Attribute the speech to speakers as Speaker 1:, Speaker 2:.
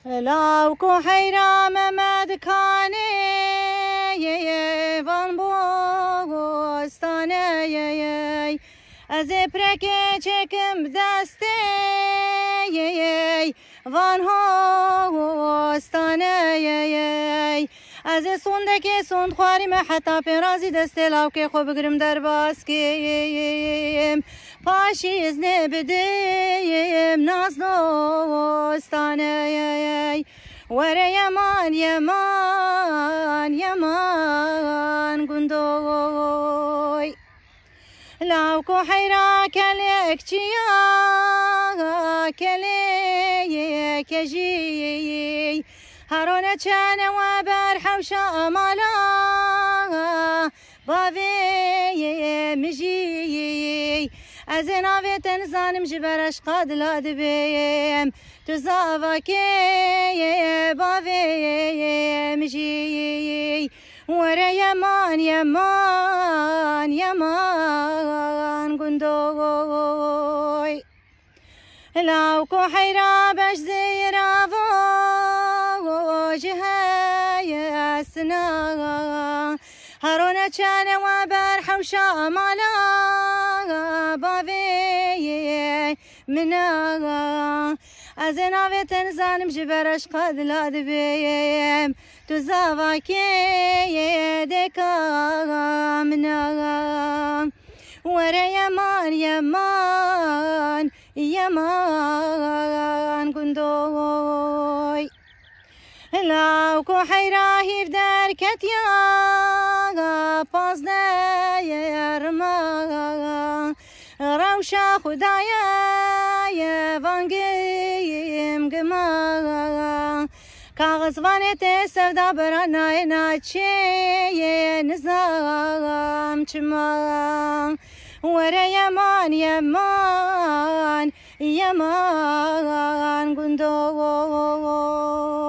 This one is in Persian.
Speaker 1: لاوکو حیرام مدکانه وان بوستانه از پرکه چکم دسته وان هوستانه از سونده که سوند خواریم حتی پیرازی دسته لاوکه خو بگرم در باسکیم پاشی از نبدیم ناز دوستانه وره یمان یمان یمان گندوی لاوکو حیرا کلیک چیا کلیک جی هرونه چانه و بر حوشا مالا باوی مجی از ناوی تنزانم جبرش قاد لادبیم تو زاوکی باوی مجی وره یمان یمان یمان گندوی لاوکو حیرا بش زیرافو جهه سنا هرونه چانه و بر حوشا مالا باوی منا از ناوی تنزانم جبرش قد لادبیم تو زاواکی دکا منا وره یمان یمان یمان گندوی لاوکو حیرا هیف در کتیا پازده یرما روشا خدایا وانگیم گما کاغذ وانت سودا برانای ناچه نظام چما وره یمان یمان یمان گندوی